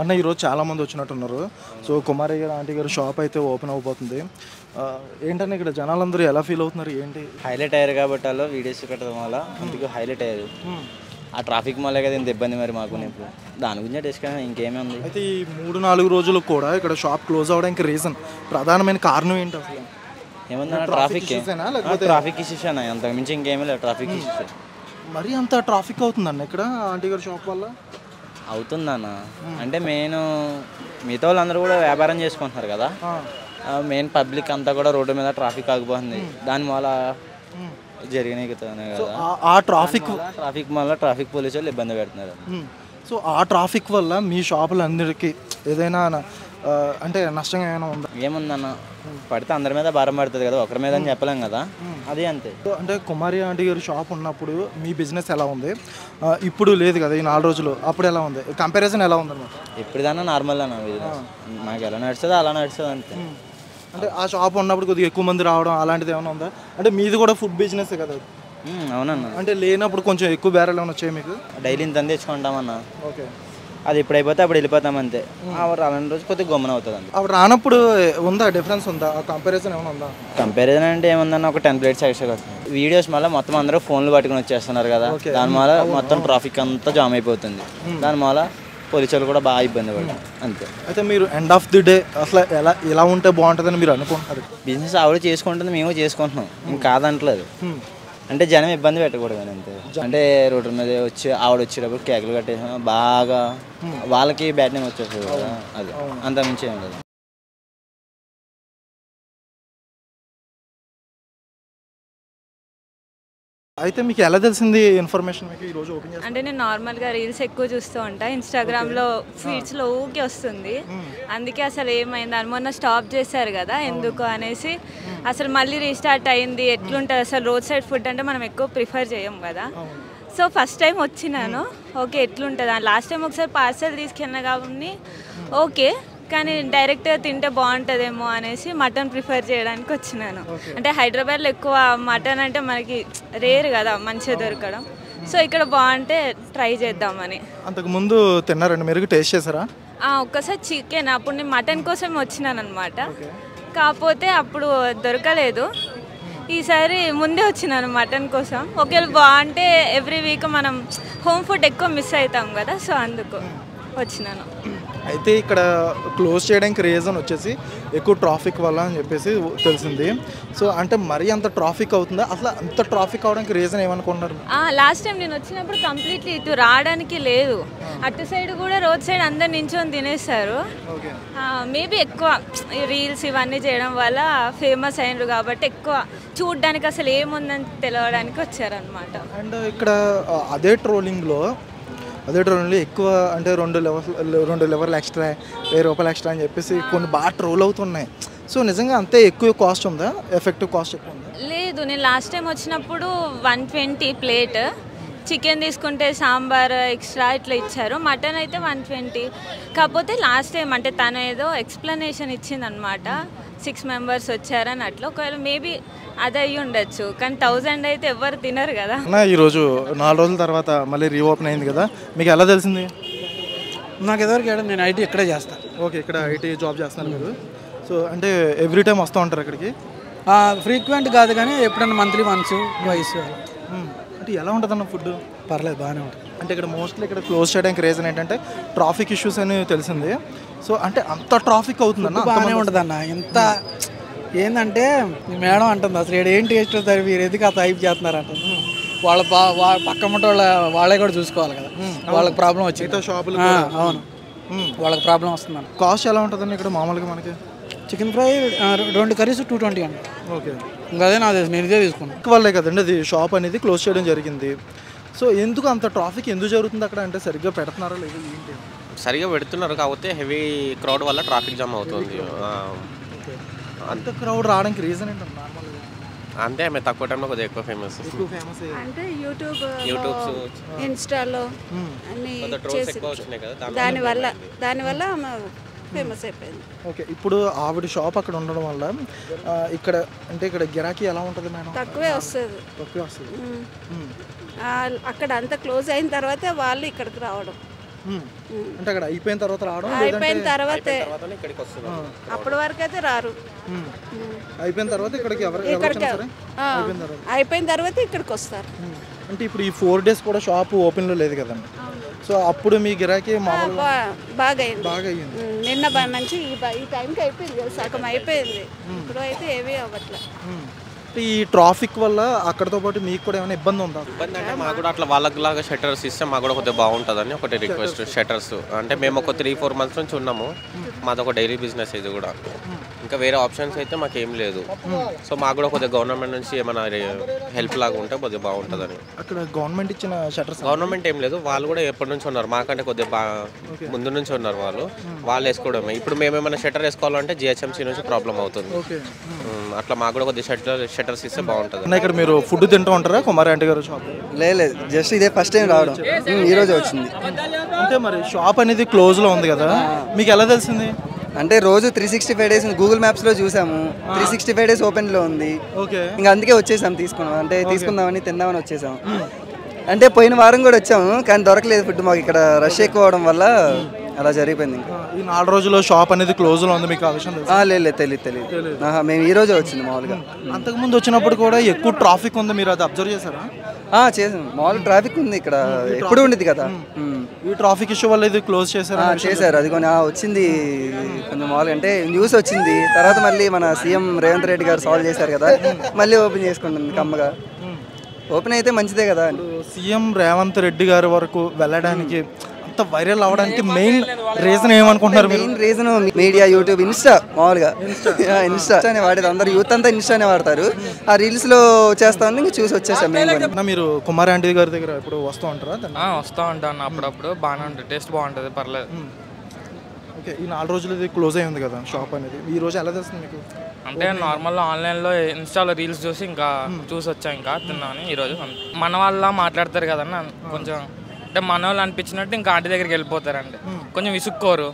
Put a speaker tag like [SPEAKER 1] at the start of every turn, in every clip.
[SPEAKER 1] అన్న ఈరోజు చాలామంది వచ్చినట్టున్నారు. సో కుమారి గారు ఆంటీ గారు షాప్ అయితే ఓపెన్ అవబోతుంది. ఏంటన్నా ఇక్కడ జనాలందరూ ఎలా ఫీల్ అవుతున్నారు? ఏంటి
[SPEAKER 2] హైలైట్ అయ్యారు కాబట్టి వాళ్ళు వీడియోస్ పెట్టడం వల్ల అందుకు హైలైట్ అయ్యారు. ఆ ట్రాఫిక్ వల్లే కదా ఇంత ఇబ్బంది మరి మాకు. ఇప్పుడు దాని గురించి డిస్కషన్ ఇంకేమీ ఉంది.
[SPEAKER 1] అయితే ఈ 3-4 రోజులు కూడా ఇక్కడ షాప్ క్లోజ్ అవ్వడానికి రీజన్ ప్రధానమైన కారణం ఏంటి అసలు?
[SPEAKER 2] ఏమన్నా ట్రాఫిక్ ఇష్యూస్ అన్న, అంతకు మించి ఇంకేమీ లేదు. ట్రాఫిక్ ఇష్యూస్
[SPEAKER 1] మరి అంత ట్రాఫిక్ అవుతుందన్న ఇక్కడ ఆంటీ గారి షాప్ వల్ల?
[SPEAKER 2] అవుతుందన్న. అంటే మెయిన్ మిగతా వాళ్ళందరూ కూడా వ్యాపారం చేసుకుంటున్నారు కదా, మెయిన్ పబ్లిక్ అంతా కూడా రోడ్డు మీద ట్రాఫిక్ ఆగిపోతుంది. దానివల్ల జరిగినాయి కదా.
[SPEAKER 1] ఆ ట్రాఫిక్
[SPEAKER 2] వల్ల ట్రాఫిక్ పోలీసు వాళ్ళు ఇబ్బంది పెడుతున్నారు.
[SPEAKER 1] సో ఆ ట్రాఫిక్ వల్ల మీ షాపులందరికీ ఏదైనా అంటే నష్టం ఏమైనా ఉందా?
[SPEAKER 2] ఏముందన్న, పడితే అందరి మీద భారం పడుతుంది కదా, ఒకరి మీద అని చెప్పలేం కదా, అది అంతే.
[SPEAKER 1] అంటే కుమారి ఆంటీ గారి షాప్ ఉన్నప్పుడు మీ బిజినెస్ ఎలా ఉంది? ఇప్పుడు లేదు కదా ఈ 4 రోజులు, అప్పుడు ఎలా ఉంది? కంపారిజన్ ఎలా ఉంది?
[SPEAKER 2] ఎప్పుడుదన్నా నార్మల్ అన్న, మాకు ఎలా నడుస్తుందో అలా నడుస్తుంది అంతే.
[SPEAKER 1] అంటే ఆ షాప్ ఉన్నప్పుడు కొద్దిగా ఎక్కువ మంది రావడం అలాంటిది ఏమైనా ఉందా? అంటే మీది కూడా ఫుడ్ బిజినెస్ కదా?
[SPEAKER 2] అవునన్నా.
[SPEAKER 1] అంటే లేనప్పుడు కొంచెం ఎక్కువ బేరాలు ఏమైనా వచ్చాయి మీకు?
[SPEAKER 2] డైలీ ఇంత తెచ్చుకుంటామన్నా.
[SPEAKER 1] ఓకే,
[SPEAKER 2] అది ఎప్పుడైపోతే అప్పుడు వెళ్ళిపోతాం అంతే. రాని రోజు కొద్దిగా గమ్మున అవుతుంది అంతే.
[SPEAKER 1] అప్పుడు రానప్పుడు ఉందా డిఫరెన్స్ ఉందా? కంపారిజన్ ఏమైనా ఉందా?
[SPEAKER 2] కంపారిజన్ అంటే ఏముందన్న, ఒక 10 ప్లేట్స్ ఎక్స్ట్రా వస్తుంది. వీడియోస్ మళ్ళీ మొత్తం అందరూ ఫోన్లు పట్టుకుని వచ్చేస్తున్నారు కదా, దానివల్ల మొత్తం ట్రాఫిక్ అంతా జామ్ అయిపోతుంది. దానివల్ల పోలీసు వాళ్ళు కూడా బాగా ఇబ్బంది పడతారు అంతే. అయితే
[SPEAKER 1] మీరు ఎండ్ ఆఫ్ ది డే అసలు ఎలా ఉంటే బాగుంటుందని మీరు అనుకుంటున్నారు?
[SPEAKER 2] బిజినెస్ ఆవిడ చేసుకుంటుంది, మేము చేసుకుంటున్నాం, ఇంకా కాదంటలేదు. అంటే జనం ఇబ్బంది పెట్టకూడదు అంతే. అంటే రోడ్డు మీద వచ్చి ఆవిడ వచ్చేటప్పుడు కేకులు కట్టేసి బాగా వాళ్ళకి బ్యాడ్ నేమ్ వచ్చేస్తుంది కదా, అది అంత మించి ఏం లేదు.
[SPEAKER 1] అయితే మీకు ఎలా తెలిసింది ఇన్ఫర్మేషన్ మీకు ఈరోజు ఓపెన్ చేసి?
[SPEAKER 3] అంటే నేను నార్మల్గా రీల్స్ ఎక్కువ చూస్తూ ఉంటా, ఇన్స్టాగ్రామ్లో ఫీడ్స్లో ఊకే వస్తుంది. అందుకే అసలు ఏమైంది అని మొన్న స్టాప్ చేశారు కదా ఎందుకు అనేసి, అసలు మళ్ళీ రీస్టార్ట్ అయింది ఎట్లుంటుంది అసలు. రోడ్ సైడ్ ఫుడ్ అంటే మనం ఎక్కువ ప్రిఫర్ చేయం కదా. సో ఫస్ట్ టైం వచ్చినాను, ఓకే ఎట్లుంటుంది. లాస్ట్ టైం ఒకసారి పార్సెల్ తీసుకెళ్ళినా కాబట్టి ఓకే, కానీ డైరెక్ట్గా తింటే బాగుంటుందేమో అనేసి మటన్ ప్రిఫర్ చేయడానికి వచ్చినాను. అంటే హైదరాబాద్లో ఎక్కువ మటన్ అంటే మనకి రేర్ కదా మంచిగా దొరకడం. సో ఇక్కడ బాగుంటే ట్రై చేద్దామని.
[SPEAKER 1] అంతకుముందు తిన్నారండి మీరు? టేస్ట్ చేశారా?
[SPEAKER 3] ఒక్కసారి చికెన్, అప్పుడు నేను మటన్ కోసం వచ్చినాను అనమాట. కాకపోతే అప్పుడు దొరకలేదు. ఈసారి ముందే వచ్చినాను మటన్ కోసం. ఒకవేళ బాగుంటే ఎవ్రీ వీక్ మనం హోమ్ ఫుడ్ ఎక్కువ మిస్ అవుతాం కదా, సో అందుకు వచ్చినాను.
[SPEAKER 1] అయితే ఇక్కడ క్లోజ్ చేయడానికి రీజన్ వచ్చేసి ఎక్కువ ట్రాఫిక్ వల్ల అని చెప్పేసి తెలిసింది. సో అంటే మరీ అంత ట్రాఫిక్ అవుతుందా? అసలు అంత ట్రాఫిక్ అవడానికి రీజన్ ఏమనుకుంటున్నారు?
[SPEAKER 3] లాస్ట్ టైం నేను వచ్చినప్పుడు కంప్లీట్లీ ఇటు రావడానికి లేదు, అటు సైడ్ కూడా రోడ్ సైడ్ అందరు నించొని తినేస్తారు. మేబీ ఎక్కువ రీల్స్ ఇవన్నీ చేయడం వల్ల ఫేమస్ అయినారు కాబట్టి ఎక్కువ చూడడానికి అసలు ఏముందని తెలవడానికి వచ్చారనమాట.
[SPEAKER 1] అండ్ ఇక్కడ అదే ట్రోలింగ్లో ఎక్కువ అంటే 2 లెవర్లు ఎక్స్ట్రా, 1000 రూపాయలు ఎక్స్ట్రా అని చెప్పేసి కొన్ని బాగా ట్రోల్ అవుతున్నాయి. సో నిజంగా అంతే ఎక్కువ కాస్ట్ ఉందా? ఎఫెక్టివ్ కాస్ట్ ఎక్కువ ఉందా?
[SPEAKER 3] లేదు, నేను లాస్ట్ టైం వచ్చినప్పుడు 120 ప్లేట్. చికెన్ తీసుకుంటే సాంబార్ ఎక్స్ట్రా ఇట్లా ఇచ్చారు. మటన్ అయితే 120. కాకపోతే లాస్ట్ టైం అంటే తను ఏదో ఎక్స్ప్లెనేషన్ ఇచ్చిందనమాట, 6 మెంబర్స్ వచ్చారని అట్లా. ఒకవేళ మేబీ అది అయ్యి ఉండొచ్చు, కానీ 1000 అయితే ఎవరు తినరు కదా.
[SPEAKER 1] ఈరోజు 4 రోజుల తర్వాత మళ్ళీ రీఓపెన్ అయింది కదా, మీకు ఎలా తెలిసింది?
[SPEAKER 4] నాకు ఎదువరకు నేను ఐటీ ఇక్కడే చేస్తాను.
[SPEAKER 1] ఓకే, ఇక్కడ ఐటీ జాబ్ చేస్తాను మీరు. సో అంటే ఎవ్రీ టైం వస్తూ ఉంటారు ఇక్కడికి?
[SPEAKER 4] ఫ్రీక్వెంట్ కాదు కానీ ఎప్పుడన్నా మంత్లీ వన్స్ ట్వైస్.
[SPEAKER 1] అంటే ఎలా ఉంటుందన్న ఫుడ్?
[SPEAKER 4] పర్లేదు, బాగానే ఉంటుంది.
[SPEAKER 1] అంటే ఇక్కడ మోస్ట్లీ ఇక్కడ క్లోజ్ చేయడానికి రీజన్ ఏంటంటే ట్రాఫిక్ ఇష్యూస్ అని తెలిసింది. సో అంటే అంత ట్రాఫిక్ అవుతుందన్న?
[SPEAKER 4] బాగానే ఉంటుంది అన్న. ఇంత ఏంటంటే మేడం అంటుంది అసలు ఇక్కడ ఏం టేస్ట్ అవుతారు మీరు, ఎందుకు అంత హైప్ చేస్తున్నారు అంటుంది. వాళ్ళ పక్క మట్ట వాళ్ళే కూడా చూసుకోవాలి కదా, వాళ్ళకి ప్రాబ్లం వచ్చింది.
[SPEAKER 1] షాపులు
[SPEAKER 4] అవును, వాళ్ళకి ప్రాబ్లం వస్తుందన్న.
[SPEAKER 1] కాస్ట్ ఎలా ఉంటుందండి ఇక్కడ మామూలుగా మనకి?
[SPEAKER 4] చికెన్ ఫ్రై 2 కర్రీస్ 220 అండి. ఓకే, ఇంకా అదే నేను ఇదే తీసుకున్నాను.
[SPEAKER 1] వాళ్ళే కదండి అది షాప్ అనేది క్లోజ్ చేయడం జరిగింది. సో ఎందుకు అంత ట్రాఫిక్ ఎందుకు జరుగుతుంది అక్కడ? అంటే సరిగ్గా పెడుతున్నారా లేదు ఏంటి?
[SPEAKER 5] సరిగ్గా పెడుతున్నారు, కాకపోతే హెవీ క్రౌడ్ వల్ల ట్రాఫిక్ జామ్ అవుతుంది.
[SPEAKER 1] అంత క్రౌడ్ రావడానికి రీజన్ ఏంటంటే నార్మల్గా
[SPEAKER 5] అంతే, ఆమె తక్కువ టైంలో కొద్దిగా ఎక్కువ ఫేమస్
[SPEAKER 3] అంటే యూట్యూబ్
[SPEAKER 5] ఇన్స్టాలో
[SPEAKER 3] అన్ని
[SPEAKER 5] దానివల్ల
[SPEAKER 3] ఫేమస్ అయిపోయింది.
[SPEAKER 1] ఓకే, ఇప్పుడు ఆవిడ షాప్ అక్కడ ఉండడం వల్ల ఇక్కడ అంటే ఇక్కడ గిరాకీ ఎలా ఉంటుంది మేడం?
[SPEAKER 3] తక్కువే వస్తుంది. అక్కడ అంతా క్లోజ్ అయిన తర్వాత వాళ్ళు ఇక్కడికి రావడం.
[SPEAKER 1] అంటే అక్కడ అయిపోయిన తర్వాత రావడం
[SPEAKER 6] అయిపోయిన తర్వాతే
[SPEAKER 5] ఇక్కడికి వస్తున్నాం.
[SPEAKER 6] అప్పటి వరకు అయితే రారు.
[SPEAKER 1] అయిపోయిన తర్వాత ఇక్కడికి
[SPEAKER 6] ఇక్కడికి అయిపోయిన తర్వాత ఇక్కడికి వస్తారు.
[SPEAKER 1] అంటే ఇప్పుడు ఈ 4 days కూడా షాప్ ఓపెన్లో లేదు కదండి, సో అప్పుడు మీ గిరాకీ మామూలుగా
[SPEAKER 6] బాగా
[SPEAKER 1] బాగా అయ్యింది.
[SPEAKER 6] నిన్న మంచి ఈ టైంకి అయిపోయింది కదా, సగం అయిపోయింది. ఇప్పుడు అయితే ఏమీ అవ్వట్లేదు.
[SPEAKER 1] ఈ ట్రాఫిక్ వల్ల అక్కడతో పాటు మీకు కూడా ఏమైనా ఇబ్బంది ఉందా?
[SPEAKER 5] ఇబ్బంది అంటే మాకు కూడా అట్లా వాళ్ళలాగా షట్టర్స్ ఇస్తే మాకు కూడా కొద్దిగా బాగుంటుందని ఒకటి రిక్వెస్ట్. షట్టర్స్ అంటే మేము ఒక 3-4 months నుంచి ఉన్నాము, మాది ఒక డైలీ బిజినెస్ ఇది కూడా, ఇంకా వేరే ఆప్షన్స్ అయితే మాకేం లేదు. సో మాకు కూడా కొద్దిగా గవర్నమెంట్ నుంచి ఏమైనా హెల్ప్ లాగా ఉంటే కొద్దిగా బాగుంటుందని.
[SPEAKER 1] అక్కడ గవర్నమెంట్ ఇచ్చిన షట్టర్స్?
[SPEAKER 5] గవర్నమెంట్ ఏం లేదు, వాళ్ళు కూడా ఎప్పటి నుంచి ఉన్నారు, మాకంటే కొద్దిగా ముందు నుంచి ఉన్నారు వాళ్ళు వేసుకోవడమే. ఇప్పుడు మేము ఏమైనా షట్టర్ వేసుకోవాలంటే జిహెచ్ఎంసీ నుంచి ప్రాబ్లం అవుతుంది. అట్లా మాకు కూడా కొద్దిగా షట్టర్స్ ఇస్తే బాగుంటుంది.
[SPEAKER 1] ఇక్కడ మీరు ఫుడ్ తింటూ ఉంటారా కుమార్ ఆంటీ గారు షాప్?
[SPEAKER 7] లేదు, జస్ట్ ఇదే ఫస్ట్ టైం రావడం, ఈ రోజే వచ్చింది.
[SPEAKER 1] అంటే మరి షాప్ అనేది క్లోజ్లో ఉంది కదా, మీకు ఎలా తెలిసింది?
[SPEAKER 7] అంటే రోజు 365 days గూగుల్ మ్యాప్స్లో చూసాము, 365 days ఓపెన్లో ఉంది.
[SPEAKER 1] ఓకే,
[SPEAKER 7] ఇంకా అందుకే వచ్చేసాం, తీసుకుందామని తిందామని వచ్చేసాం. అంటే పోయిన వారం కూడా వచ్చాము కానీ దొరకలేదు ఫుడ్, మాకు ఇక్కడ రష్ ఎక్కువ అవడం వల్ల అలా జరిగిపోయింది.
[SPEAKER 1] ఈ 4 రోజుల్లో షాప్ అనేది క్లోజ్లో ఉంది, మీకు ఆ విషయం తెలుసా?
[SPEAKER 7] లేదు, తెలియదు. మేము ఈ రోజే వచ్చింది. మామూలుగా
[SPEAKER 1] అంతకుముందు వచ్చినప్పుడు కూడా ఎక్కువ ట్రాఫిక్ ఉంది, మీరు అది అబ్జర్వ్ చేశారా?
[SPEAKER 7] చేసాం, మామూలుగా ట్రాఫిక్ ఉంది ఇక్కడ, ఎప్పుడు ఉండేది కదా.
[SPEAKER 1] ఈ ట్రాఫిక్ ఇష్యూ వల్ల ఇది క్లోజ్
[SPEAKER 7] చేశారు. అది కొన్ని వచ్చింది కొంచెం మామూలుగా, అంటే న్యూస్ వచ్చింది, తర్వాత మళ్ళీ మన సీఎం రేవంత్ రెడ్డి గారు సాల్వ్ చేశారు కదా, మళ్ళీ ఓపెన్ చేసుకుంటుంది కమ్మగా. ఓపెన్ అయితే మంచిదే కదా.
[SPEAKER 1] సీఎం రేవంత్ రెడ్డి గారి వరకు వెళ్ళడానికి అంత వైరల్ అవడానికి మెయిన్ రీజన్ ఏమనుకుంటున్నారు?
[SPEAKER 7] Main reason media, YouTube, Insta. మామూలుగా ఇన్స్టానే వాడేది, అందరు యూత్ అంతా ఇన్స్టానే వాడతారు. ఆ రీల్స్ లో చేస్తా ఉంది, ఇంకా చూసి వచ్చేసాం.
[SPEAKER 1] మీరు కుమార్ ఆంటీ గారి దగ్గర ఇప్పుడు వస్తూ ఉంటారా?
[SPEAKER 8] వస్తూ ఉంటాను అప్పుడప్పుడు, బాగానే ఉంటుంది, టేస్ట్ బాగుంటుంది, పర్లేదు.
[SPEAKER 1] ఓకే, ఈ 4 రోజులు ఇది క్లోజ్ అయ్యింది కదా షాప్ అనేది, ఈ రోజు ఎలా తెలుస్తుంది మీకు?
[SPEAKER 8] అంటే నార్మల్గా ఆన్లైన్లో ఇన్స్టాలో రీల్స్ చూసి ఇంకా చూసి వచ్చాం, ఇంకా తిన్నామని. ఈరోజు మన వాళ్ళ మాట్లాడతారు కదన్న, కొంచెం అంటే మన వాళ్ళు అనిపించినట్టు ఇంకా ఆంటీ దగ్గరికి వెళ్ళిపోతారండి, కొంచెం విసుక్కోరు.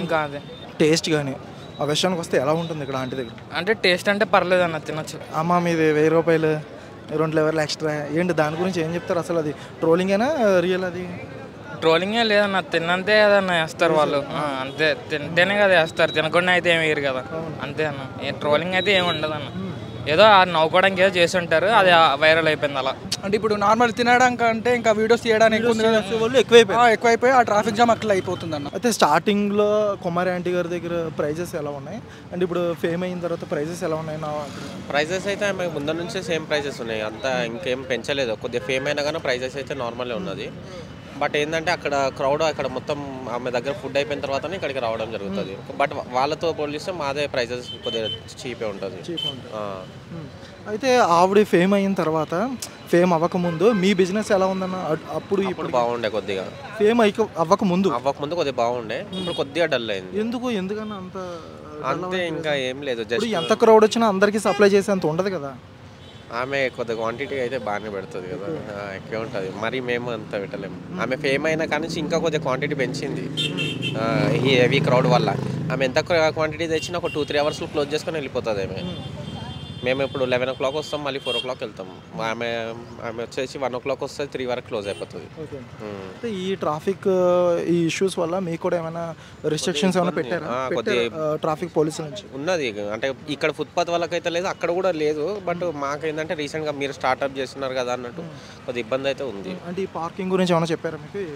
[SPEAKER 8] ఇంకా అదే
[SPEAKER 1] టేస్ట్ కానీ ఆ విషయానికి వస్తే ఎలా ఉంటుంది ఇక్కడ ఆంటీ దగ్గర?
[SPEAKER 8] అంటే టేస్ట్ అంటే పర్లేదు అన్న, తినొచ్చు.
[SPEAKER 1] అమ్మ మీది 1000 రూపాయలు 2 లెవర్లు ఎక్స్ట్రా ఏంటి, దాని గురించి ఏం చెప్తారు అసలు? అది ట్రోలింగేనా రియల్? అది
[SPEAKER 8] ట్రోలింగే లేదన్న, తిన్నంతే కదన్న వేస్తారు వాళ్ళు, అంతే. తింటేనే కదా వేస్తారు, తినకుండా అయితే ఏమి వేయరు కదా, అంతే అన్న. ట్రోలింగ్ అయితే ఏమి ఉండదు అన్న, ఏదో నవ్వుకోవడానికి ఏదో చేసి ఉంటారు, అది వైరల్ అయిపోయింది అలా.
[SPEAKER 4] అంటే ఇప్పుడు నార్మల్ తినడానికి అంటే ఇంకా వీడియోస్ తీయడానికి ఎక్కువైపోయి ఆ ట్రాఫిక్ జామ్ అట్లా అయిపోతుంది అన్న.
[SPEAKER 1] అయితే స్టార్టింగ్లో కుమార్ ఆంటీ గారి దగ్గర ప్రైజెస్ ఎలా ఉన్నాయి, అంటే ఇప్పుడు ఫేమ్ అయిన తర్వాత ప్రైజెస్ ఎలా ఉన్నాయి?
[SPEAKER 5] ప్రైజెస్ అయితే ఆమె ముందు నుంచే సేమ్ ప్రైజెస్ ఉన్నాయి, అంతా ఇంకేం పెంచలేదు. కొద్దిగా ఫేమ్ అయినా కానీ ప్రైజెస్ అయితే నార్మలే ఉన్నది. బట్ ఏంటంటే అక్కడ క్రౌడ్ అక్కడ మొత్తం ఆమె దగ్గర ఫుడ్ అయిపోయిన తర్వాతనే ఇక్కడికి రావడం జరుగుతుంది. బట్ వాళ్ళతో పోలిస్తే మాదే ప్రైజెస్ కొద్దిగా చీపే ఉంటుంది.
[SPEAKER 1] అయితే ఆవిడ ఫేమ్ అయిన తర్వాత, ఫేమ్ అవ్వకముందు మీ బిజినెస్ ఎలా ఉందన్న? అప్పుడు
[SPEAKER 5] ఇప్పుడు బాగుండే, కొద్దిగా
[SPEAKER 1] ఫేమ్ అవ్వకముందు
[SPEAKER 5] కొద్దిగా బాగుండే, ఇప్పుడు కొద్దిగా డల్ అయింది.
[SPEAKER 1] ఎందుకన్నా అంత?
[SPEAKER 5] అంతే, ఇంకా ఏం లేదు. జస్ట్
[SPEAKER 1] ఎంత క్రౌడ్ వచ్చినా అందరికీ సప్లై చేసే అంత ఉండదు కదా.
[SPEAKER 5] ఆమె కొద్దిగా క్వాంటిటీ అయితే బాగానే పెడుతుంది కదా, ఎక్కువ ఉంటుంది. మరి మేము అంత పెట్టలేము. ఆమె ఫేమ్ అయినా కానీ ఇంకా కొద్దిగా క్వాంటిటీ పెంచింది ఈ హెవీ క్రౌడ్ వల్ల. ఆమె ఎంత క్వాంటిటీ తెచ్చినా ఒక 2-3 hours క్లోజ్ చేసుకొని వెళ్ళిపోతుంది ఆమె. మేము ఇప్పుడు 11 o'clock వస్తాం, మళ్ళీ 4 o'clock వెళ్తాం. ఆమె వచ్చేసి 1 o'clock వస్తే 3 వరకు క్లోజ్ అయిపోతుంది.
[SPEAKER 1] ఈ ట్రాఫిక్ ఈ ఇష్యూస్ వల్ల మీకు కూడా ఏమైనా రిస్ట్రిక్షన్స్ ఏమైనా పెట్టారా? ట్రాఫిక్ పోలీసుల నుంచి
[SPEAKER 5] ఉన్నది. అంటే ఇక్కడ ఫుట్పాత్ వాళ్ళకైతే లేదు, అక్కడ కూడా లేదు. బట్ మాకేంటంటే రీసెంట్గా మీరు స్టార్ట్అప్ చేస్తున్నారు కదా అన్నట్టు కొద్దిగా ఇబ్బంది అయితే ఉంది.
[SPEAKER 1] అంటే ఈ పార్కింగ్ గురించి ఏమైనా చెప్పారా మీకు?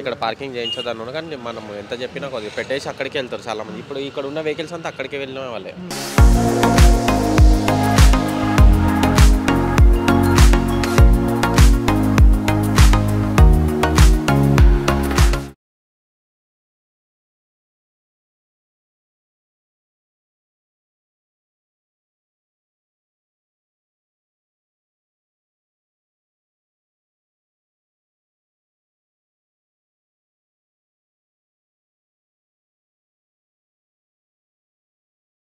[SPEAKER 5] ఇక్కడ పార్కింగ్ చేయించదు అన్నాను, కానీ మనం ఎంత చెప్పినా కొద్దిగా పెట్టేసి అక్కడికి వెళ్తారు చాలా మంది. ఇప్పుడు ఇక్కడ ఉన్న వెహికల్స్ అంతా అక్కడికి వెళ్ళిన వాళ్ళే.